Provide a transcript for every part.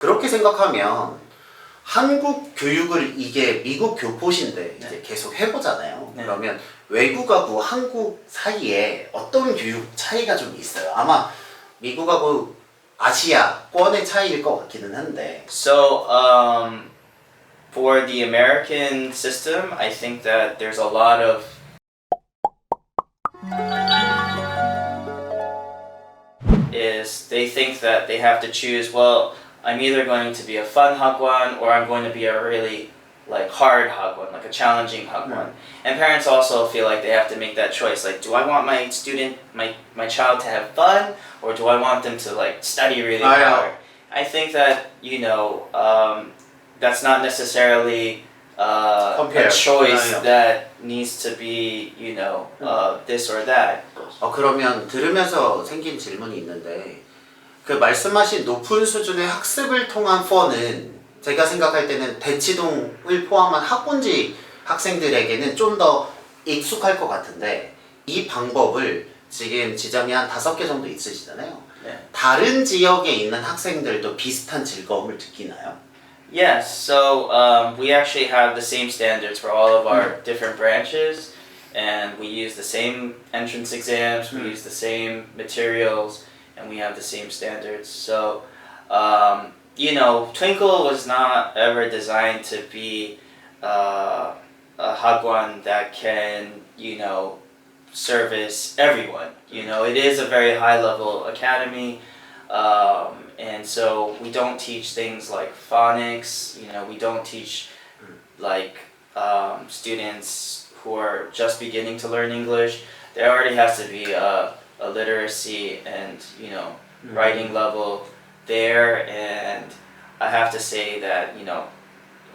그렇게 생각하면 한국 교육을 이게 미국 교포신데 이제 계속 해보잖아요. 그러면 외국하고 한국 사이에 어떤 교육 차이가 좀 있어요. 아마 미국하고 아시아권의 차이일 것 같기는 한데. So, for the American system, I think that there's a lot of is they think that they have to choose, well, I'm either going to be a fun hagwon or I'm going to be a really like hard hagwon, like a challenging hagwon. And parents also feel like they have to make that choice. Like, do I want my student, my child to have fun, or do I want them to like study really hard? I think that, you know, that's not necessarily a choice that needs to be, you know, this or that. 그러면 들으면서 생긴 질문이 있는데, 그 말씀하신 높은 수준의 학습을 통한 펀은 제가 생각할 때는 대치동을 포함한 학군지 학생들에게는 좀 더 익숙할 것 같은데, 이 방법을 지금 지점이 한 5개 정도 있으시잖아요. 다른 지역에 있는 학생들도 비슷한 즐거움을 느끼나요? Yes, so we actually have the same standards for all of our different branches, and we use the same entrance exams, we use the same materials, and we have the same standards. So, you know, Twinkle was not ever designed to be a hagwon that can, you know, service everyone. You know, it is a very high-level academy, and so we don't teach things like phonics. You know, we don't teach like students who are just beginning to learn English. There already has to be a literacy and, you know, writing level there, and I have to say that, you know,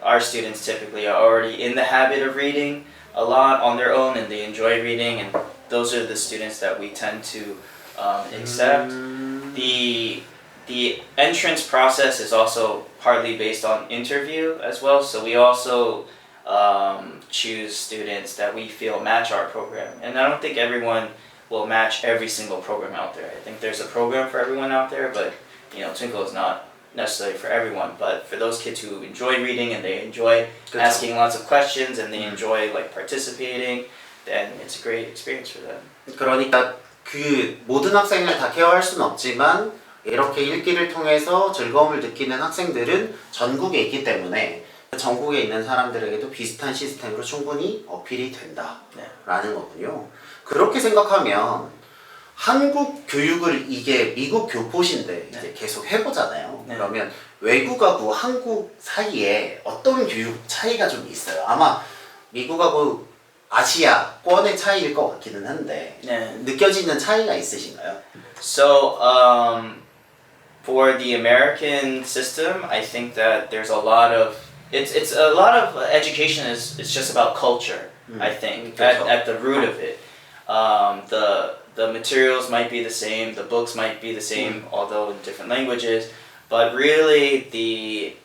our students typically are already in the habit of reading a lot on their own, and they enjoy reading, and those are the students that we tend to accept. The entrance process is also partly based on interview as well, so we also choose students that we feel match our program, and I don't think everyone will match every single program out there. I think there's a program for everyone out there, but, you know, Twinkle is not necessarily for everyone, but for those kids who enjoy reading and they enjoy asking lots of questions and they enjoy like participating, then it's a great experience for them. 그러니까 그 모든 학생을 다 케어할 수는 없지만 이렇게 읽기를 통해서 즐거움을 느끼는 학생들은 전국에 있기 때문에 전국에 있는 사람들에게도 비슷한 시스템으로 충분히 어필이 된다라는 거군요. 그렇게 생각하면 한국 교육을 이게 미국 교포신데 이제 계속 해보잖아요. 그러면 외국하고 한국 사이에 어떤 교육 차이가 좀 있어요. 아마 미국하고 아시아권의 차이일 것 같기는 한데 느껴지는 차이가 있으신가요? So, for the American system, I think that there's a lot of it's a lot of education is just about culture. I think at the root of it, the materials might be the same, the books might be the same, although in different languages, but really the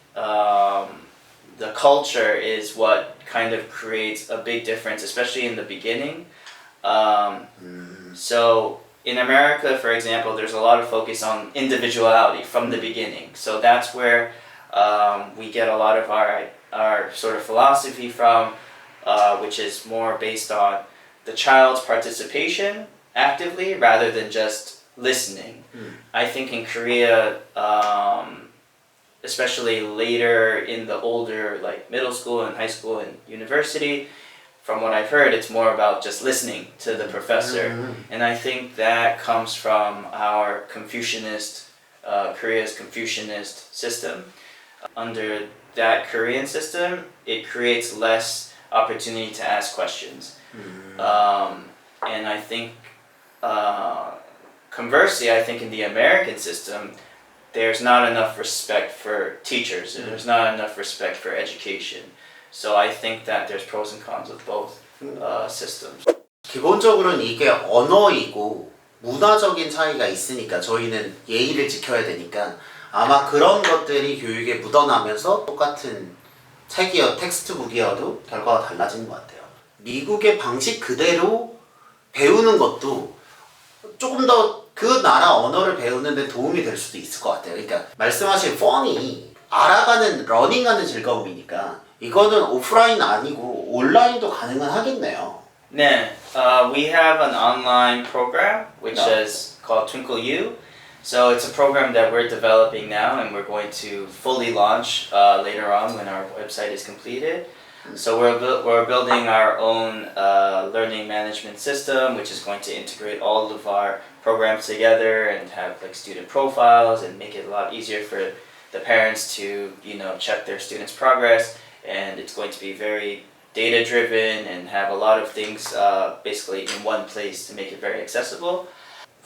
culture is what kind of creates a big difference, especially in the beginning. So in America, for example, there's a lot of focus on individuality from the beginning. So that's where we get a lot of our sort of philosophy from, which is more based on the child's participation actively rather than just listening. I think in Korea, especially later in the older like middle school and high school and university, from what I've heard, it's more about just listening to the professor. And I think that comes from our Confucianist, Korea's Confucianist system. Under that Korean system, it creates less opportunity to ask questions. And I think, conversely, I think in the American system, there's not enough respect for teachers, and there's not enough respect for education. So I think that there's pros and cons with both systems. 기본적으로는 이게 언어이고 문화적인 차이가 있으니까 저희는 예의를 지켜야 되니까 아마 그런 것들이 교육에 묻어나면서 똑같은 책이어 텍스트북이어도 결과가 달라지는 것 같아요. 미국의 방식 그대로 배우는 것도 조금 더 그 나라 언어를 배우는 데 도움이 될 수도 있을 것 같아요. 그러니까 말씀하신 펀이 알아가는 러닝하는 즐거움이니까 이거는 오프라인 아니고 온라인도 가능은 하겠네요. 네, we have an online program which Yeah. is called Twinkle U. So it's a program that we're developing now, and we're going to fully launch later on when our website is completed. So we're building our own learning management system, which is going to integrate all of our programs together and have like student profiles and make it a lot easier for the parents to check their students' progress. And it's going to be very data driven and have a lot of things basically in one place to make it very accessible.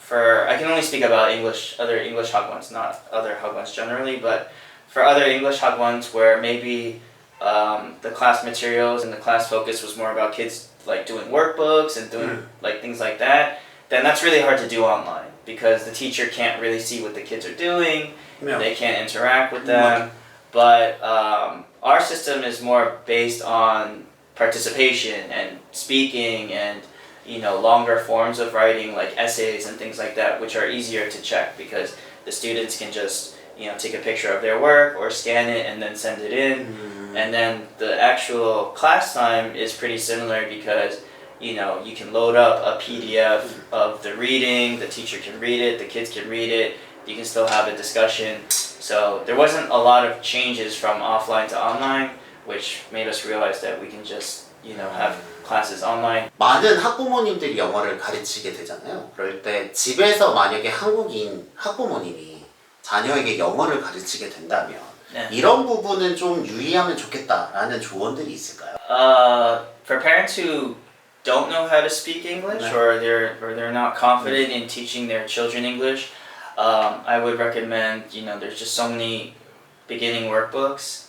I can only speak about other English Hagwons, not other Hagwons generally, but for other English Hagwons where maybe the class materials and the class focus was more about kids like doing workbooks and doing like things like that, then that's really hard to do online because the teacher can't really see what the kids are doing, Yeah. they can't interact with them. But our system is more based on participation and speaking and longer forms of writing like essays and things like that, which are easier to check because the students can just take a picture of their work or scan it and then send it in. And then the actual class time is pretty similar because you can load up a PDF of the reading, the teacher can read it, the kids can read it, you can still have a discussion. So there wasn't a lot of changes from offline to online, which made us realize that we can just have classes online. 많은 학부모님들이 영어를 가르치게 되잖아요. 그럴 때 집에서 만약에 한국인 학부모님이 자녀에게 영어를 가르치게 된다면 네. 이런 부분은 좀 유의하면 좋겠다라는 조언들이 있을까요? For parents who don't know how to speak English 네. or they're not confident in teaching their children English, I would recommend there's just so many beginning workbooks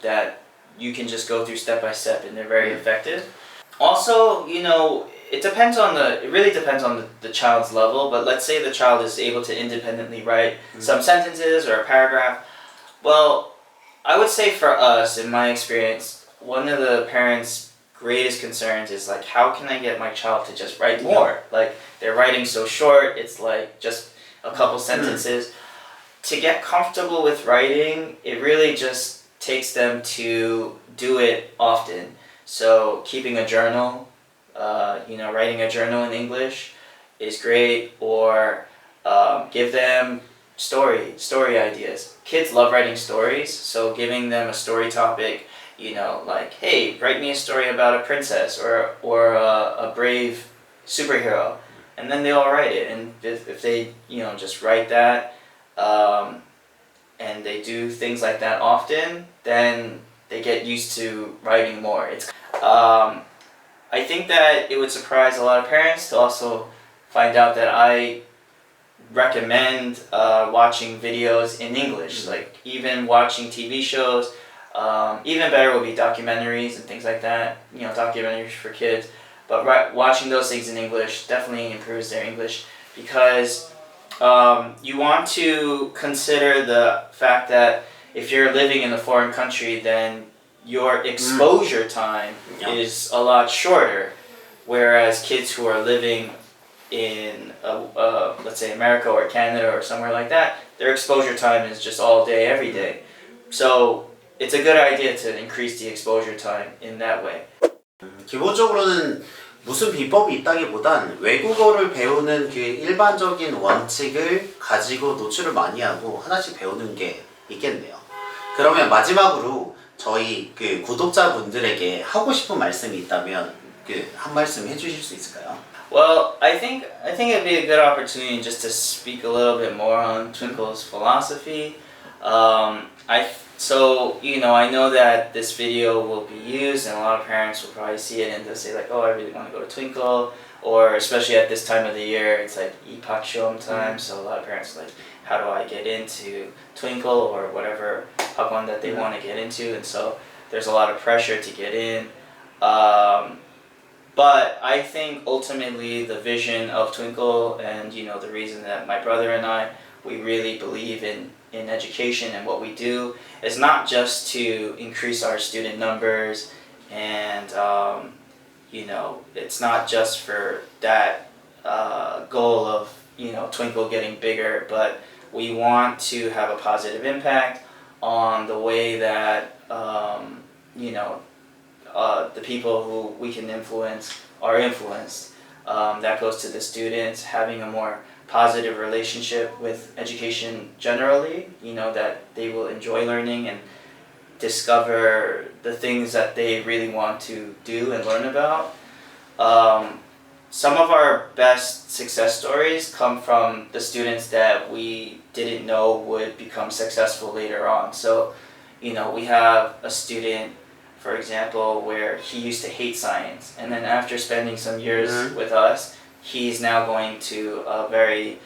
that you can just go through step by step and they're very effective. Also, it really depends on the child's level, but let's say the child is able to independently write some sentences or a paragraph. Well, I would say for us, in my experience, one of the parents' greatest concerns is like, how can I get my child to just write more? Like, they're writing so short, it's like just a couple sentences. To get comfortable with writing, it really just takes them to do it often. So keeping a journal, writing a journal in English is great, or give them story ideas. Kids love writing stories, so giving them a story topic, like, hey, write me a story about a princess or a brave superhero, and then they all write it. And if they just write that, and they do things like that often, then they get used to writing more. I think that it would surprise a lot of parents to also find out that I recommend watching videos in English, like even watching TV shows. Even better would be documentaries and things like that, documentaries for kids. But watching those things in English definitely improves their English because you want to consider the fact that if you're living in a foreign country, then your exposure time is a lot shorter, whereas kids who are living in let's say America or Canada or somewhere like that, their exposure time is just all day, every day. So it's a good idea to increase the exposure time in that way. 기본적으로는 무슨 비법이 있다기보단 외국어를 배우는 그 일반적인 원칙을 가지고 노출을 많이 하고 하나씩 배우는 게 있겠네요. 그러면 마지막으로 저희 그 구독자분들에게 하고 싶은 말씀이 있다면 한 말씀 해주실 수 있을까요? Well, I think it'd be a good opportunity just to speak a little bit more on Twinkle's philosophy. I know that this video will be used and a lot of parents will probably see it and they'll say like, oh, I really want to go to Twinkle, or especially at this time of the year, it's like 입학시험 time, so a lot of parents are like, how do I get into Twinkle or whatever 학원 that they want to get into, and so there's a lot of pressure to get in. But I think ultimately the vision of Twinkle and the reason that my brother and we really believe in education and what we do is not just to increase our student numbers and it's not just for that goal of Twinkle getting bigger, but we want to have a positive impact on the way that the people who we can influence are influenced. That goes to the students having a more positive relationship with education generally, that they will enjoy learning and discover the things that they really want to do and learn about. Some of our best success stories come from the students that we didn't know would become successful later on. So, we have a student, for example, where he used to hate science, and then after spending some years with us, he's now going to a very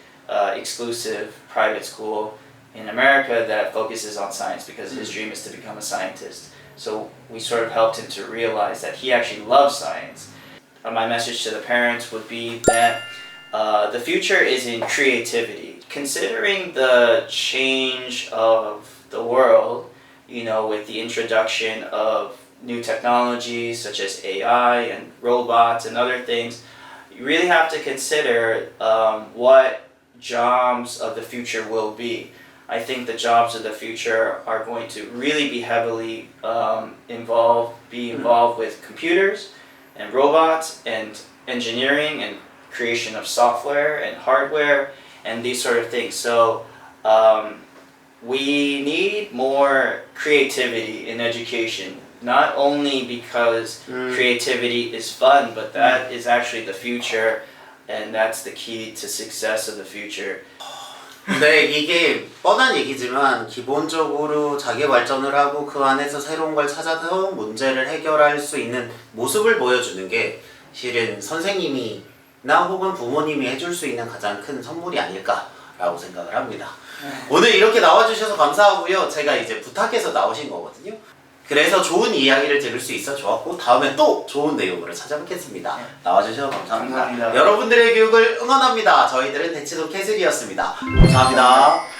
exclusive private school in America that focuses on science because his dream is to become a scientist. So we sort of helped him to realize that he actually loves science. My message to the parents would be that the future is in creativity. Considering the change of the world, with the introduction of new technologies such as AI and robots and other things, you really have to consider what jobs of the future will be. I think the jobs of the future are going to really be heavily involved with computers and robots and engineering and creation of software and hardware and these sort of things. So we need more creativity in education, not only because creativity is fun, but that is actually the future, and that's the key to success of the future. 네, 이게 뻔한 얘기지만 기본적으로 자기 발전을 하고 그 안에서 새로운 걸 찾아서 문제를 해결할 수 있는 모습을 보여주는 게 실은 선생님이나 혹은 부모님이 해줄 수 있는 가장 큰 선물이 아닐까라고 생각을 합니다. 오늘 이렇게 나와주셔서 감사하고요. 제가 이제 부탁해서 나오신 거거든요. 그래서 좋은 이야기를 들을 수 있어 좋았고 다음에 또 좋은 내용으로 찾아뵙겠습니다. 나와주셔서 감사합니다. 감사합니다. 여러분들의 교육을 응원합니다. 저희들은 대치동캐슬이었습니다. 감사합니다.